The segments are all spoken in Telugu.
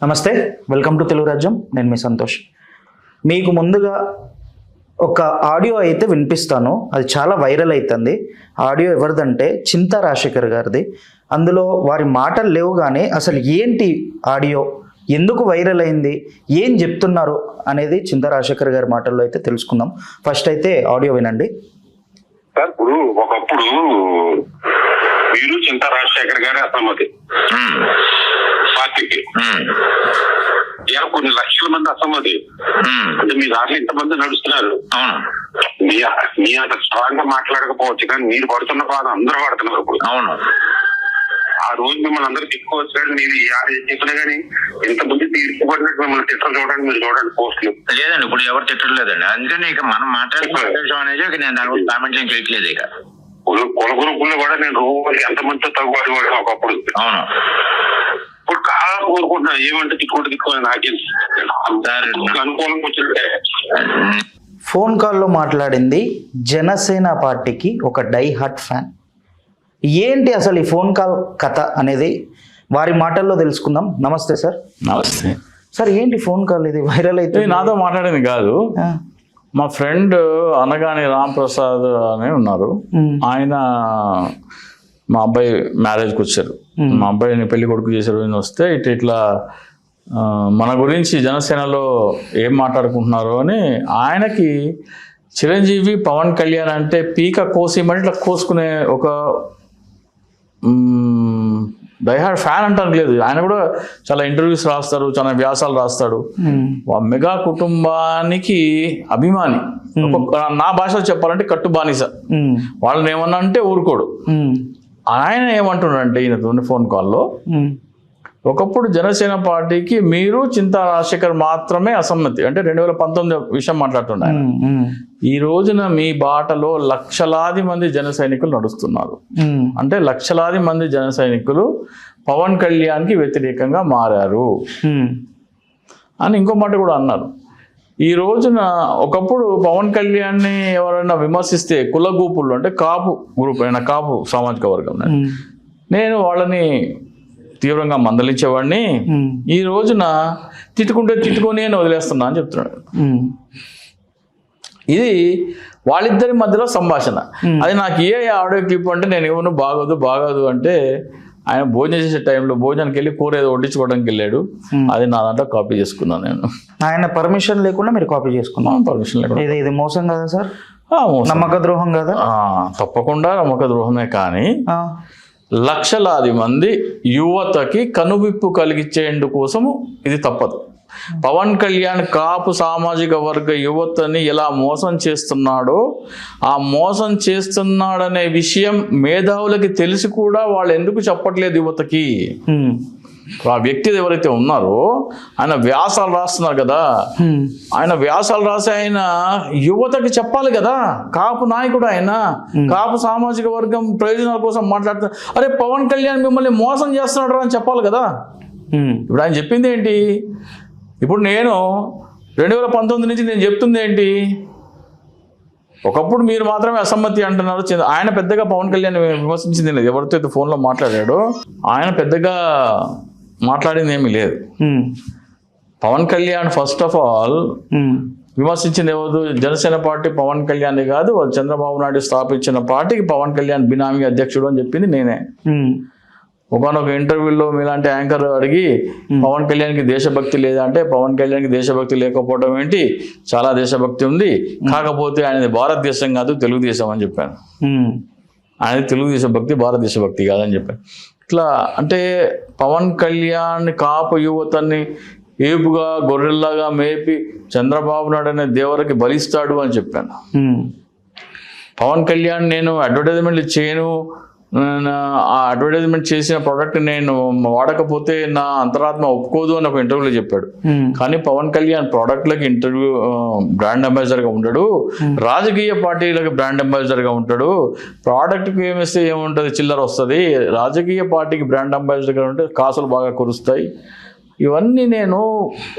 నమస్తే, వెల్కమ్ టు తెలుగు రాజ్యం. నేను మీ సంతోష్. మీకు ముందుగా ఒక ఆడియో అయితే వినిపిస్తాను. అది చాలా వైరల్ అవుతుంది. ఆడియో ఎవరిదంటే చింతా రాజశేఖర్ గారిది. అందులో వారి మాటలు లేవు, కానీ అసలు ఏంటి ఆడియో, ఎందుకు వైరల్ అయింది, ఏం చెప్తున్నారు అనేది చింతా రాజశేఖర్ గారి మాటల్లో అయితే తెలుసుకుందాం. ఫస్ట్ అయితే ఆడియో వినండి. సార్, ఇప్పుడు ఒకప్పుడు మీరు చింతా రాజశేఖర్ గారి అసమ్మతి పార్టీకి ఇలా కొన్ని లక్షల మంది అసమ్మతి అంటే మీ దాంట్లో ఇంతమంది నడుస్తున్నారు. మీ అంత స్ట్రాంగ్ గా మాట్లాడకపోవచ్చు, కానీ మీరు పడుతున్న బాధ అందరూ పడుతున్నారు ఇప్పుడు. అవును, ఆ రోజు మిమ్మల్ని అందరూ తిట్టుకోవచ్చు, మీరు చెప్పినా కానీ ఇంతమంది తీర్చిపడినట్టు మిమ్మల్ని తిట్టలు చూడండి, మీరు చూడండి పోస్టులు. లేదండి, ఇప్పుడు ఎవరు తిట్టలేదండి. అందుకని ఇక మనం మాట్లాడుతున్న అనేది నేను దాని గురించి కామెంట్ ఏం చేయట్లేదు. ఇక కుల గ్రూపుల్లో కూడా నేను రోజు ఎంతమందితో తగ్గుబాటు కూడా ఒకప్పుడు. అవును, ఇప్పుడు కాలం కోరుకుంటున్నా ఏమంటే తిట్టుకోవాలి నాకే అనుకూలంగా వచ్చినట్టే. ఫోన్ కాల్లో మాట్లాడింది జనసేన పార్టీకి ఒక డై హార్ట్ ఫ్యాన్. ఏంటి అసలు ఈ ఫోన్ కాల్ కథ అనేది వారి మాటల్లో తెలుసుకుందాం. నమస్తే సార్. నమస్తే సార్, ఏంటి ఫోన్ కాల్ ఇది వైరల్ అయితే? నాతో మాట్లాడింది కాదు, మా ఫ్రెండ్ అనగాని రాంప్రసాద్ అని ఉన్నారు. ఆయన మా అబ్బాయి మ్యారేజ్కి వచ్చారు. మా అబ్బాయిని పెళ్లి కొడుకు చేశారు. ఆయన వస్తే ఇట్లా మన గురించి జనసేనలో ఏం మాట్లాడుకుంటున్నారు అని ఆయనకి చిరంజీవి పవన్ కళ్యాణ్ అంటే పీక కోసేయమని ఇట్లా కోసుకునే ఒక డైహార్డ్ ఫ్యాన్ అంటారు లేదు. ఆయన కూడా చాలా ఇంటర్వ్యూస్ రాస్తారు, చాలా వ్యాసాలు రాస్తాడు. మెగా కుటుంబానికి అభిమాని. నా భాషలో చెప్పాలంటే కట్టు బానిస. వాళ్ళని ఏమన్నా అంటే ఊరుకోడు. ఆయన ఏమంటున్నాడంటే ఈయన ఫోన్ కాల్లో, ఒకప్పుడు జనసేన పార్టీకి మీరు చింతా రాజశేఖర్ మాత్రమే అసమ్మతి అంటే 2019 విషయం మాట్లాడుతున్నాడు. ఈ రోజున మీ బాటలో లక్షలాది మంది జన సైనికులు నడుస్తున్నారు. అంటే లక్షలాది మంది జన సైనికులు పవన్ కళ్యాణ్కి వ్యతిరేకంగా మారారు అని ఇంకో మాట కూడా అన్నారు. ఈ రోజున ఒకప్పుడు పవన్ కళ్యాణ్ని ఎవరైనా విమర్శిస్తే కులగూపులు అంటే కాపు గ్రూప్ అయినా కాపు సామాజిక వర్గం, నేను వాళ్ళని తీవ్రంగా మందలించేవాడిని. ఈ రోజున తిట్టుకొని నేను వదిలేస్తున్నా అని చెప్తున్నాడు. ఇది వాళ్ళిద్దరి మధ్యలో సంభాషణ. అది నాకు ఆడియో క్లిప్ అంటే నేను ఏమన్నా బాగోదు అంటే ఆయన భోజనం చేసే టైంలో భోజనానికి వెళ్ళి కూర ఏదో వడ్డించుకోవడానికి వెళ్ళాడు. అది నా దాంట్లో కాపీ చేసుకున్నాను నేను. ఆయన పర్మిషన్ లేకుండా మీరు కాపీ చేసుకున్నాను? పర్మిషన్ లేకుండా. ఇది మోసం కదా సార్? నమ్మక ద్రోహం కదా? తప్పకుండా నమ్మక ద్రోహమే. కానీ లక్షలాది మంది యువతకి కనువిప్పు కలిగించేందుకు కోసము ఇది తప్పదు. పవన్ కళ్యాణ్ కాపు సామాజిక వర్గ యువతని ఎలా మోసం చేస్తున్నాడో, ఆ మోసం చేస్తున్నాడనే విషయం మేధావులకి తెలిసి కూడా వాళ్ళు ఎందుకు చెప్పట్లేదు యువతకి? ఆ వ్యక్తి ఎవరైతే ఉన్నారో ఆయన వ్యాసాలు రాస్తున్నారు కదా, ఆయన వ్యాసాలు రాసి ఆయన యువతకి చెప్పాలి కదా. కాపు నాయకుడు ఆయన, కాపు సామాజిక వర్గం ప్రయోజనాల కోసం మాట్లాడుతున్నారు. అరే పవన్ కళ్యాణ్ మిమ్మల్ని మోసం చేస్తున్నాడు అని చెప్పాలి కదా. ఇప్పుడు ఆయన చెప్పింది ఏంటి? ఇప్పుడు నేను 2019 నుంచి నేను చెప్తుంది ఏంటి? ఒకప్పుడు మీరు మాత్రమే అసమ్మతి అంటున్నారు. ఆయన పెద్దగా పవన్ కళ్యాణ్ విమర్శించింది లేదు. ఎవరితో అయితే ఫోన్లో మాట్లాడాడో ఆయన పెద్దగా మాట్లాడింది ఏమీ లేదు. Pawan Kalyan first of all విమర్శించింది ఎవరు? జనసేన పార్టీ పవన్ కళ్యాణ్ కాదు, చంద్రబాబు నాయుడు స్థాపించిన పార్టీకి పవన్ కళ్యాణ్ బినామీ అధ్యక్షుడు అని చెప్పింది నేనే. ఒకనొక ఇంటర్వ్యూలో మీలాంటి యాంకర్ అడిగి పవన్ కళ్యాణ్కి దేశభక్తి లేదా అంటే, పవన్ కళ్యాణ్కి దేశభక్తి లేకపోవడం ఏంటి, చాలా దేశభక్తి ఉంది, కాకపోతే ఆయనది భారతదేశం కాదు తెలుగుదేశం అని చెప్పాను. ఆయన తెలుగుదేశ భక్తి భారతదేశ భక్తి కాదని చెప్పాను. ఇట్లా అంటే పవన్ కళ్యాణ్ కాపు యువతని ఏపుగా గొర్రెల్లాగా మేపి చంద్రబాబు నాయుడు అనే దేవరకి బలిస్తాడు అని చెప్పాను. పవన్ కళ్యాణ్ నేను అడ్వర్టైజ్మెంట్లు చేయను, ఆ అడ్వర్టైజ్మెంట్ చేసిన ప్రోడక్ట్ నేను వాడకపోతే నా అంతరాత్మ ఒప్పుకోదు అని ఒక ఇంటర్వ్యూలో చెప్పాడు. కానీ పవన్ కళ్యాణ్ ప్రోడక్ట్లకి బ్రాండ్ అంబాసిడర్గా ఉంటాడు, రాజకీయ పార్టీలకు బ్రాండ్ అంబాసిడర్గా ఉంటాడు. ప్రోడక్ట్కి ఏమిస్తే ఏముంటుంది, చిల్లర వస్తుంది. రాజకీయ పార్టీకి బ్రాండ్ అంబాసిడర్గా ఉంటే కాసులు బాగా కురుస్తాయి ఇవన్నీ నేను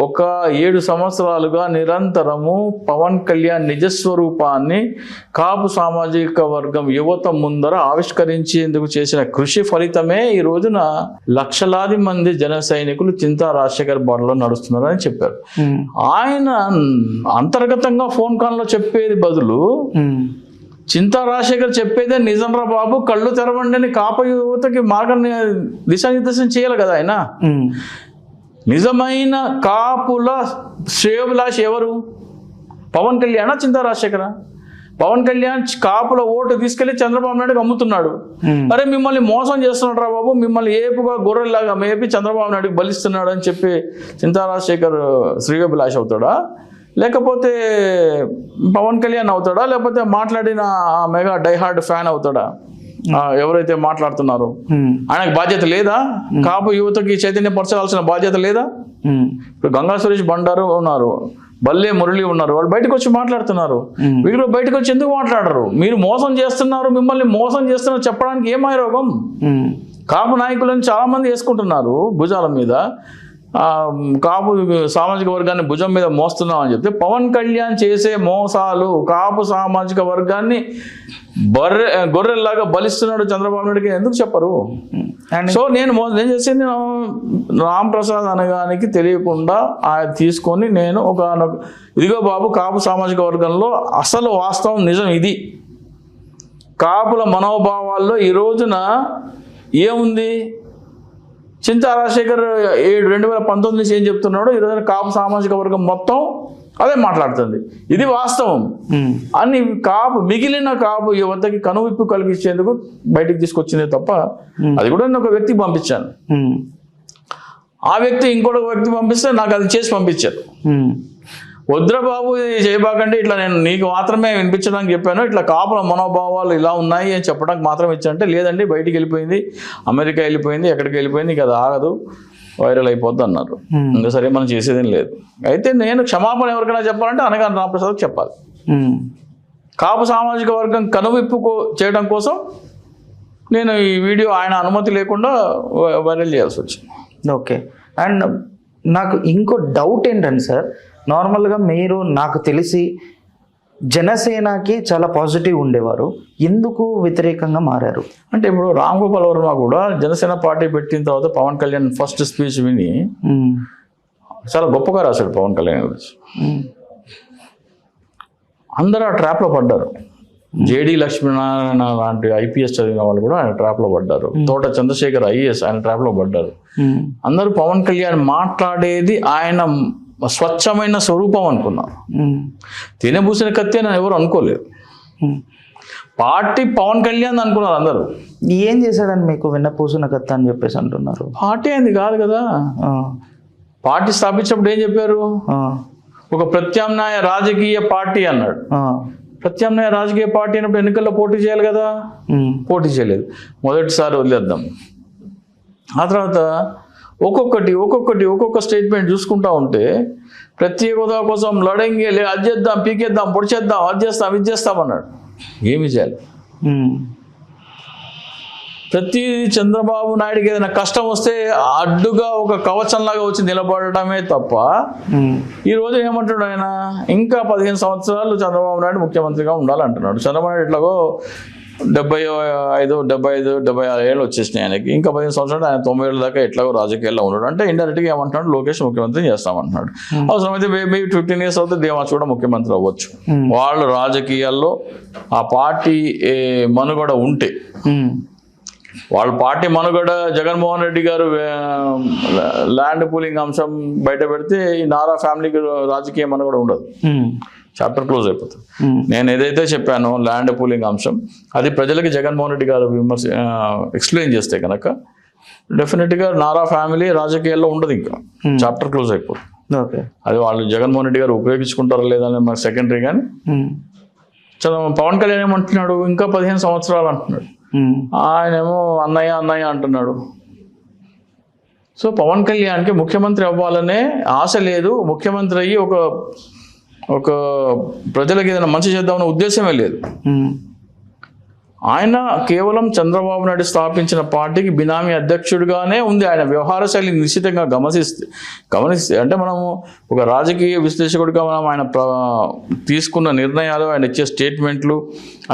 ఒక 7 సంవత్సరాలుగా నిరంతరము పవన్ కళ్యాణ్ నిజస్వరూపాన్ని కాపు సామాజిక వర్గం యువత ముందర ఆవిష్కరించేందుకు చేసిన కృషి ఫలితమే ఈ రోజున లక్షలాది మంది జన సైనికులు చింతా రాజశేఖర్ బాటలో నడుస్తున్నారని చెప్పారు. ఆయన అంతర్గతంగా ఫోన్ కాల్లో చెప్పేది బదులు చింతా రాజశేఖర్ చెప్పేదే నిజంరా బాబు, కళ్ళు తెరవండి అని కాపు యువతకి మార్గాన్ని దిశానిర్దేశం చేయాలి కదా ఆయన. నిజమైన కాపుల శ్రేయోభిలాష్ ఎవరు? పవన్ కళ్యాణ్ చింతా రాజశేఖర? పవన్ కళ్యాణ్ కాపుల ఓటు తీసుకెళ్లి చంద్రబాబు నాయుడుకి అమ్ముతున్నాడు. అరే మిమ్మల్ని మోసం చేస్తున్నాడు రా బాబు, మిమ్మల్ని ఏపుగా గొర్రెల్లాగా మేపి చంద్రబాబు నాయుడుకి బలిస్తున్నాడు అని చెప్పి చింతా రాజశేఖర్ శ్రేయోభిలాష్ అవుతాడా, లేకపోతే పవన్ కళ్యాణ్ అవుతాడా, లేకపోతే మాట్లాడిన మెగా డైహార్డ్ ఫ్యాన్ అవుతాడా? ఎవరైతే మాట్లాడుతున్నారో ఆయనకు బాధ్యత లేదా? కాపు యువతకి చైతన్యపరచాల్సిన బాధ్యత లేదా? ఇప్పుడు గంగా సురేష్ బండారు ఉన్నారు, బల్లే మురళి ఉన్నారు, వాళ్ళు బయటకు వచ్చి మాట్లాడుతున్నారు. వీళ్ళు బయటకు వచ్చి ఎందుకు మాట్లాడరు? మీరు మోసం చేస్తున్నారు, మిమ్మల్ని మోసం చేస్తున్నారు చెప్పడానికి ఏమై రోగం? కాపు నాయకులను చాలా మంది వేసుకుంటున్నారు భుజాల మీద, కాపు సామాజిక వర్గాన్ని భుజం మీద మోస్తున్నాం అని చెప్తే పవన్ కళ్యాణ్ చేసే మోసాలు కాపు సామాజిక వర్గాన్ని గొర్రెల్లాగా బలిస్తున్నాడు చంద్రబాబు నాయుడికి ఎందుకు చెప్పరు? సో నేను చేసింది రామ్ ప్రసాద్ అనగానికి తెలియకుండా ఆయన తీసుకొని నేను ఇదిగో బాబు, కాపు సామాజిక వర్గంలో అసలు వాస్తవం నిజం ఇది. కాపుల మనోభావాల్లో ఈ రోజున ఏముంది? చింతా రాజశేఖర్ 2019 నుంచి ఏం చెప్తున్నాడో ఈ రోజున కాపు సామాజిక వర్గం మొత్తం అదే మాట్లాడుతుంది. ఇది వాస్తవం అని మిగిలిన కాపు యువతకి కనువిప్పు కలిగించేందుకు బయటికి తీసుకొచ్చిందే తప్ప, అది కూడా నేను ఒక వ్యక్తికి పంపించాను. ఆ వ్యక్తి ఇంకొక వ్యక్తి పంపిస్తే నాకు అది చేసి పంపించారు. వద్రబాబు ఇది చేయబాకండి, ఇట్లా నేను నీకు మాత్రమే వినిపించడానికి చెప్పాను, ఇట్లా కాపుల మనోభావాలు ఇలా ఉన్నాయి అని చెప్పడానికి మాత్రం ఇచ్చానంటే, లేదండి బయటికి వెళ్ళిపోయింది, అమెరికా వెళ్ళిపోయింది, ఎక్కడికి వెళ్ళిపోయింది, ఇక అది ఆగదు, వైరల్ అయిపోద్ది అన్నారు. ఇంకా సరే మనం చేసేదేం లేదు. అయితే నేను క్షమాపణ ఎవరికైనా చెప్పాలంటే అనగాని రామప్రసాద్కి చెప్పాలి. కాపు సామాజిక వర్గం కనువిప్పు చేయడం కోసం నేను ఈ వీడియో ఆయన అనుమతి లేకుండా వైరల్ చేయాల్సి వచ్చింది. ఓకే. అండ్ నాకు ఇంకో డౌట్ ఏంటంటే సార్, నార్మల్గా మీరు నాకు తెలిసి జనసేనకి చాలా పాజిటివ్ ఉండేవారు, ఎందుకు వ్యతిరేకంగా మారారు? అంటే ఇప్పుడు రామ్ గోపాల్ వర్మ కూడా జనసేన పార్టీ పెట్టిన తర్వాత పవన్ కళ్యాణ్ ఫస్ట్ స్పీచ్ విని చాలా గొప్పగా రాశాడు పవన్ కళ్యాణ్ గురించి. అందరూ ఆ ట్రాప్లో పడ్డారు. జేడి లక్ష్మీనారాయణ లాంటి ఐపీఎస్ చదివిన వాళ్ళు కూడా ఆయన ట్రాప్లో పడ్డారు. తోట చంద్రశేఖర్ ఐఏఎస్ ఆయన ట్రాప్లో పడ్డారు. అందరూ పవన్ కళ్యాణ్ మాట్లాడేది ఆయన స్వచ్ఛమైన స్వరూపం అనుకున్నారు. తినబూసిన కత్తి అని ఎవరు అనుకోలేదు. పార్టీ పవన్ కళ్యాణ్ అనుకున్నారు అందరూ. ఏం చేశాడని మీకు విన్నపూసిన కత్తి అని చెప్పేసి అంటున్నారు? పార్టీ అయింది కాదు కదా. పార్టీ స్థాపించినప్పుడు ఏం చెప్పారు? ఒక ప్రత్యామ్నాయ రాజకీయ పార్టీ అన్నాడు. ప్రత్యామ్నాయ రాజకీయ పార్టీ అయినప్పుడు ఎన్నికల్లో పోటీ చేయాలి కదా, పోటీ చేయలేదు. మొదటిసారి వదిలేద్దాం. ఆ తర్వాత ఒక్కొక్క స్టేట్మెంట్ చూసుకుంటా ఉంటే ప్రత్యేక హోదా కోసం లడంగి అది చేద్దాం, పీకేద్దాం, పొడిచేద్దాం, అది చేస్తాం, ఇది చేస్తాం అన్నాడు. ఏమి చేయాలి? ప్రతి చంద్రబాబు నాయుడికి ఏదైనా కష్టం వస్తే అడ్డుగా ఒక కవచంలాగా వచ్చి నిలబడటమే తప్ప ఈ రోజు ఏమంటాడు ఆయన, ఇంకా 15 సంవత్సరాలు చంద్రబాబు నాయుడు ముఖ్యమంత్రిగా ఉండాలంటున్నాడు. చంద్రబాబు నాయుడు ఎట్లాగో 75-76 ఏళ్ళు వచ్చేసినాయి ఆయనకి. ఇంకా 15 సంవత్సరాలు ఆయన 90 ఏళ్ళ దాకా ఎట్లాగో రాజకీయాల్లో ఉన్నాడు. అంటే ఇండైరెక్ట్గా ఏమంటున్నాడు, లోకేష్ ముఖ్యమంత్రి చేస్తామంటున్నాడు. అవసరమైతే మేబీ 15 ఇయర్స్ అవుతే దేవాస్ కూడా ముఖ్యమంత్రి అవ్వచ్చు. వాళ్ళు రాజకీయాల్లో ఆ పార్టీ మనుగడ ఉంటే, వాళ్ళ పార్టీ మనుగడ జగన్మోహన్ రెడ్డి గారు ల్యాండ్ పూలింగ్ అంశం బయట పెడితే ఈ నారా ఫ్యామిలీకి రాజకీయ మనుగడ ఉండదు, చాప్టర్ క్లోజ్ అయిపోతుంది. నేను ఏదైతే చెప్పానో ల్యాండ్ పూలింగ్ అంశం, అది ప్రజలకి జగన్మోహన్ రెడ్డి గారు ఎక్స్ప్లెయిన్ చేస్తే కనుక డెఫినెట్గా నారా ఫ్యామిలీ రాజకీయాల్లో ఉండదు, ఇంకా చాప్టర్ క్లోజ్ అయిపోతుంది. అది వాళ్ళు జగన్మోహన్ రెడ్డి గారు ఉపయోగించుకుంటారా లేదని మనకు సెకండరీ. కానీ పవన్ కళ్యాణ్ ఏమంటున్నాడు, ఇంకా 15 సంవత్సరాలు అంటున్నాడు. ఆయనేమో అన్నయ్య అంటున్నాడు. సో పవన్ కళ్యాణ్కి ముఖ్యమంత్రి అవ్వాలనే ఆశ లేదు, ముఖ్యమంత్రి అయ్యి ఒక ప్రజలకు ఏదైనా మంచి చేద్దామనే ఉద్దేశమే లేదు. ఆయన కేవలం చంద్రబాబు నాయుడు స్థాపించిన పార్టీకి బినామీ అధ్యక్షుడిగానే ఉంది. ఆయన వ్యవహార శైలి నిశ్చితంగా గమనిస్తే అంటే మనము ఒక రాజకీయ విశ్లేషకుడిగా మనం ఆయన తీసుకున్న నిర్ణయాలు, ఆయన ఇచ్చే స్టేట్మెంట్లు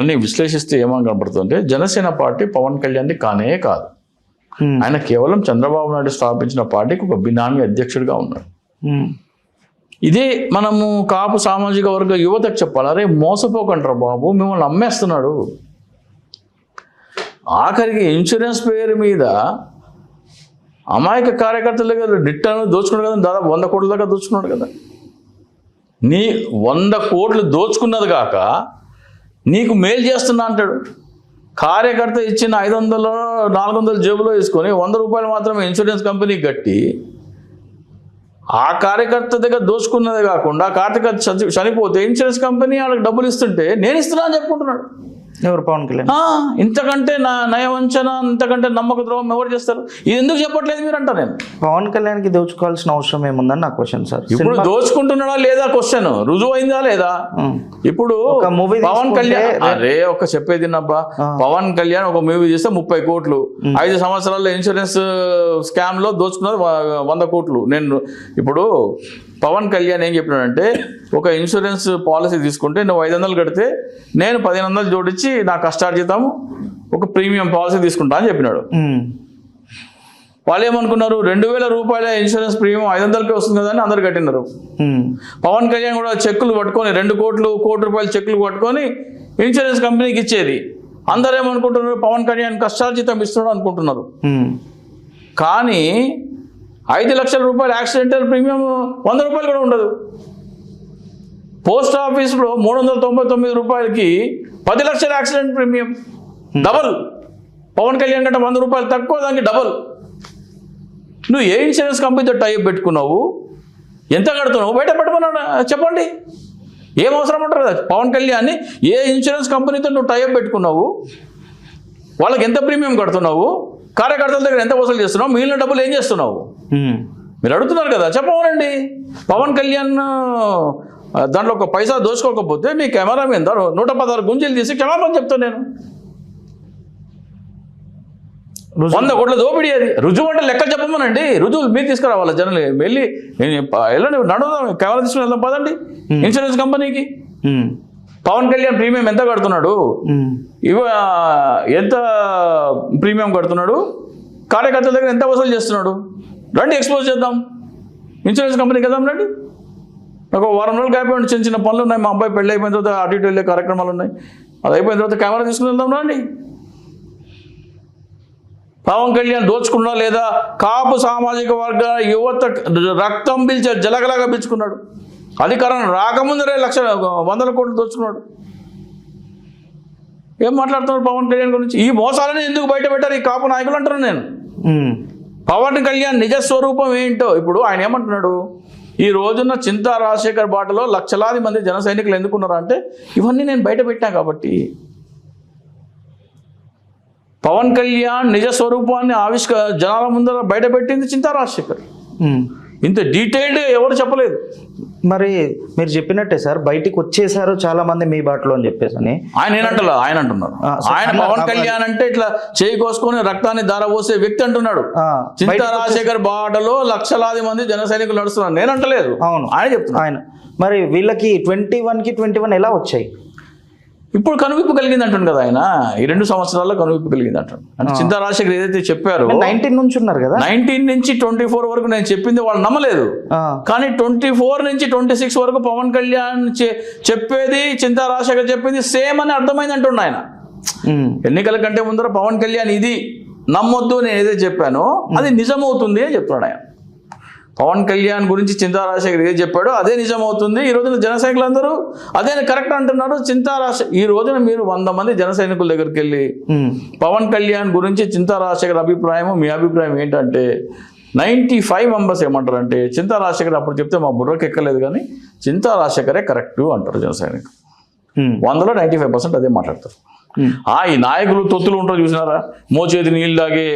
అన్నీ విశ్లేషిస్తే ఏమని కనబడుతుందంటే జనసేన పార్టీ పవన్ కళ్యాణ్ది కానే కాదు. ఆయన కేవలం చంద్రబాబు నాయుడు స్థాపించిన పార్టీకి ఒక బినామీ అధ్యక్షుడిగా ఉన్నాడు. ఇదే మనము కాపు సామాజిక వర్గ యువతకు చెప్పాలి, అరే మోసపోకంటారు బాబు, మిమ్మల్ని అమ్మేస్తున్నాడు. ఆఖరికి ఇన్సూరెన్స్ పేరు మీద అమాయక కార్యకర్తల దగ్గర డిట్టను దోచుకున్నాడు కదా, దాదాపు 100 కోట్ల దాకా దోచుకున్నాడు కదా. నీ 100 కోట్లు దోచుకున్నది కాక నీకు మేలు చేస్తున్నా అంటాడు. కార్యకర్త ఇచ్చిన 500 400 జేబులో వేసుకొని 100 రూపాయలు మాత్రమే ఇన్సూరెన్స్ కంపెనీకి కట్టి ఆ కార్యకర్త దగ్గర దోచుకున్నదే కాకుండా కార్యకర్త చనిపోతే ఇన్సూరెన్స్ కంపెనీ వాళ్ళకి డబ్బులు ఇస్తుంటే నేను ఇస్తున్నా అని చెప్పుకుంటున్నాడు. ఎవరు? పవన్ కళ్యాణ్. ఇంతకంటే నయవంచన, ఇంతకంటే నమ్మక ద్రోహం ఎవరు చేస్తారు? ఇది ఎందుకు చెప్పట్లేదు మీరు అంట. నేను పవన్ కళ్యాణ్కి దోచుకోవాల్సిన అవసరం ఏముందని నా క్వశ్చన్ సార్. ఇప్పుడు దోచుకుంటున్నాడా లేదా క్వశ్చన్ రుజువు అయిందా లేదా? ఇప్పుడు పవన్ కళ్యాణ్ ఒక చెప్పేది నబ్బా, పవన్ కళ్యాణ్ ఒక మూవీ చేస్తే 30 కోట్లు, 5 సంవత్సరాల్లో ఇన్సూరెన్స్ స్కామ్ లో దోచుకున్నది 100 కోట్లు. నేను ఇప్పుడు పవన్ కళ్యాణ్ ఏం చెప్పినాడంటే, ఒక ఇన్సూరెన్స్ పాలసీ తీసుకుంటే నువ్వు 500 కడితే నేను 1500 జోడించి నా కష్టార్జితం ఒక ప్రీమియం పాలసీ తీసుకుంటా అని చెప్పినాడు. వాళ్ళు ఏమనుకున్నారు, 2000 రూపాయల ఇన్సూరెన్స్ ప్రీమియం 500కే వస్తుంది కదా అని అందరు కట్టినారు. పవన్ కళ్యాణ్ కూడా చెక్కులు పట్టుకొని 2 కోట్లు, కోటి రూపాయల చెక్కులు పట్టుకొని ఇన్సూరెన్స్ కంపెనీకి ఇచ్చేది. అందరూ ఏమనుకుంటున్నారు, పవన్ కళ్యాణ్ కష్టార్జితం ఇస్తున్నాడు అనుకుంటున్నారు. కానీ 5 లక్షల రూపాయల యాక్సిడెంటల్ ప్రీమియం 100 రూపాయలు కూడా ఉండదు. పోస్ట్ ఆఫీస్లో 399 రూపాయలకి 10 లక్షల accident premium, double. Pawan Kalyan కంటే 100 రూపాయలు తక్కువ, దానికి డబల్. నువ్వు ఏ ఇన్సూరెన్స్ కంపెనీతో టైప్ పెట్టుకున్నావు, ఎంత కడుతున్నావు, బయట పెట్టమన్నాడు చెప్పండి. ఏం అవసరం అంటారు కదా పవన్ కళ్యాణ్ని? ఏ ఇన్సూరెన్స్ కంపెనీతో నువ్వు టైప్ పెట్టుకున్నావు, వాళ్ళకి ఎంత ప్రీమియం కడుతున్నావు, కార్యకర్తల దగ్గర ఎంత వసూలు చేస్తున్నావు, మిగిలిన డబ్బులు ఏం చేస్తున్నావు మీరు అడుగుతున్నారు కదా, చెప్పమనండి. పవన్ కళ్యాణ్ దాంట్లో ఒక పైసా దోచుకోకపోతే మీ కెమెరా మీద 116 గుంజీలు తీసి క్షమాపణ చెప్తాను నేను. 100 కోట్ల దోపిడీ అది. రుజువు అంటే లెక్క చెప్పమనండి. రుజువులు మీరు తీసుకురావాలి. జనాలు వెళ్ళి వెళ్ళండి, నడుదాం, కెమెరా తీసుకుని వెళ్దాం పదండి ఇన్సూరెన్స్ కంపెనీకి. పవన్ కళ్యాణ్ ప్రీమియం ఎంత కడుతున్నాడు, ఎంత ప్రీమియం కడుతున్నాడు, కార్యకర్తల దగ్గర ఎంత వసూలు చేస్తున్నాడు, రండి ఎక్స్పోజ్ చేద్దాం, ఇన్సూరెన్స్ కంపెనీకి వెళ్దాం రండి. ఒక 1 వారం రోజులు అయిపోయింది, చిన్న చిన్న పనులు ఉన్నాయి, మా అబ్బాయి పెళ్ళి అయిపోయిన తర్వాత అటు ఇటు వెళ్ళే కార్యక్రమాలు ఉన్నాయి, అది అయిపోయిన తర్వాత కెమెరా తీసుకుని వెళ్దాం రండి. పవన్ కళ్యాణ్ దోచుకున్నా లేదా? కాపు సామాజిక వర్గ యువత రక్తం పీల్చే జలగలాగా పీల్చుకున్నాడు. అధికారం రాకముందరే 100 కోట్లు దోచుకున్నాడు. ఏం మాట్లాడుతున్నాడు పవన్ కళ్యాణ్ గురించి? ఈ మోసాలని ఎందుకు బయట పెట్టారు ఈ కాపు నాయకులు అంటున్నాను నేను. పవన్ కళ్యాణ్ నిజ స్వరూపం ఏంటో ఇప్పుడు ఆయన ఏమంటున్నాడు, ఈ రోజున చింతా రాజశేఖర్ బాటలో లక్షలాది మంది జన సైనికులు ఎందుకున్నారు అంటే, ఇవన్నీ నేను బయట పెట్టా కాబట్టి. పవన్ కళ్యాణ్ నిజ స్వరూపాన్ని జనాల ముందర బయట పెట్టింది చింతా రాజశేఖర్. ఇంత డీటెయిల్డ్గా ఎవరు చెప్పలేదు. మరి మీరు చెప్పినట్టే సార్, బయటికి వచ్చేసారు చాలా మంది మీ బాటలో అని చెప్పేసి అని ఆయన అంటున్నారు. ఆయన పవన్ కళ్యాణ్ అంటే ఇట్లా చేయి కోసుకొని రక్తాన్ని ధారపోసే వ్యక్తి అంటున్నాడు. చింతా రాజశేఖర్ బాటలో లక్షలాది మంది జన సైనికులు నడుస్తున్నారు, నేను అంటలేదు. అవును, ఆయన చెప్తున్నా. ఆయన మరి వీళ్ళకి 21 ఎలా వచ్చాయి? ఇప్పుడు కనువిప్పు కలిగింది అంటుంది కదా ఆయన. ఈ 2 సంవత్సరాల్లో కనువిప్పు కలిగింది అంటాడు. అంటే చింతా రాజశేఖర్ ఏదైతే చెప్పారో 19 నుంచి ఉన్నారు కదా, 19 నుంచి 24 వరకు నేను చెప్పింది వాళ్ళు నమ్మలేదు. కానీ 24 నుంచి 26 వరకు పవన్ కళ్యాణ్ చెప్పేది, చింతా రాజశేఖర్ చెప్పింది సేమ్ అని అర్థమైంది అంటుండ ఆయన. ఎన్నికల కంటే ముందర పవన్ కళ్యాణ్ ఇది నమ్మొద్దు, నేను ఏదైతే చెప్పానో అది నిజమవుతుంది అని చెప్తున్నాడు ఆయన. పవన్ కళ్యాణ్ గురించి చింతా రాజశేఖర్ ఏది చెప్పాడో అదే నిజమవుతుంది. ఈ రోజున జన సైనికులందరూ అదే కరెక్ట్ అంటున్నారు. చింతా రాజశేఖర్ ఈ రోజున మీరు 100 మంది జన సైనికుల దగ్గరికి వెళ్ళి పవన్ కళ్యాణ్ గురించి చింతా రాజశేఖర్ అభిప్రాయం, మీ అభిప్రాయం ఏంటంటే 95 మెంబర్స్ ఏమంటారంటే, చింతా రాజశేఖర్ అప్పుడు చెప్తే మా బుర్రకి ఎక్కలేదు కానీ చింతా రాజశేఖరే కరెక్ట్ అంటారు జన సైనికులు. 100లో 95% అదే మాట్లాడతారు. ఈ నాయకులు తొత్తులు ఉంటారు చూసినారా, మోచేతి నీళ్ళు తాగే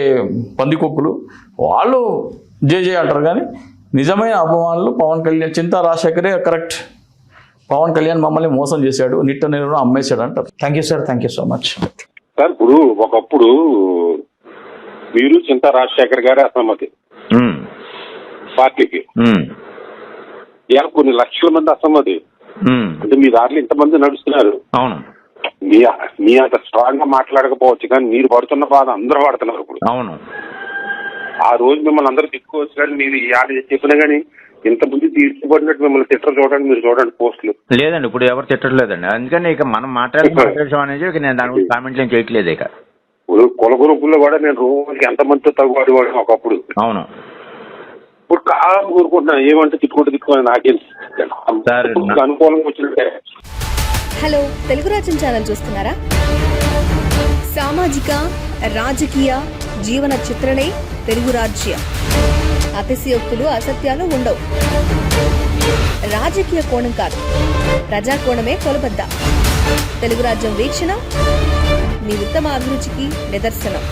పందికొక్కులు, వాళ్ళు జే అంటారు. కానీ నిజమైన అభిమానులు పవన్ కళ్యాణ్, చింతా రాజశేఖరే కరెక్ట్, పవన్ కళ్యాణ్ మమ్మల్ని మోసం చేశాడు, నిట్ట నీరు అమ్మేశాడు అంటారు. Thank you sir, thank you so much. Sir ఇప్పుడు ఒకప్పుడు మీరు చింతా రాజశేఖర్ గారి అసమ్మతి ఉమ్, పార్టీకి, ఉమ్, ఇవాళ కొన్ని లక్షల మంది అసమ్మతి. ఉమ్, అంటే మీ దారిలో ఇంతమంది నడుస్తున్నారు. అవును మీ అంత స్ట్రాంగ్ గా మాట్లాడకపోవచ్చు కానీ మీరు పడుతున్న బాధ అందరూ పడుతున్నారు ఇప్పుడు. అవును. ఆ రోజు మిమ్మల్ని అందరూ తిట్టుకోవచ్చు కానీ మీరు చెప్పినా కానీ ఇంతమంది తీర్చిపడినట్టు మిమ్మల్ని తిట్టరు. చూడండి, మీరు చూడండి పోస్టులు. లేదండి, ఇప్పుడు ఎవరు తిట్టట్లేదండి. అందుకని ఇక మనం మాట్లాడేసాం అనేది ఇక నేను దాని గురించి కామెంట్లు ఏం చేయట్లేదు ఇక. ఇప్పుడు కుల గ్రూపుల్లో కూడా నేను రోజుకి ఎంతమందితో తగ్గుబాటు వాడు ఒకప్పుడు. అవును ఇప్పుడు కాలం కోరుకుంటున్నాను, ఏమంటే తిట్టుకుంటే నాకేం సార్, అనుకూలంగా వచ్చినట్టే. హలో, తెలుగు రాజ్యం ఛానల్ చూస్తున్నారా? సామాజిక, రాజకీయ, జీవన చిత్రణే తెలుగు రాజ్యం. అతిశయోక్తులు, అసత్యాలు ఉండవు. రాజకీయ కోణం కాదు, ప్రజా కోణమే కొలబద్ద. తెలుగు రాజ్యం వీక్షణ మీ ఉత్తమ అభిరుచికి నిదర్శనం.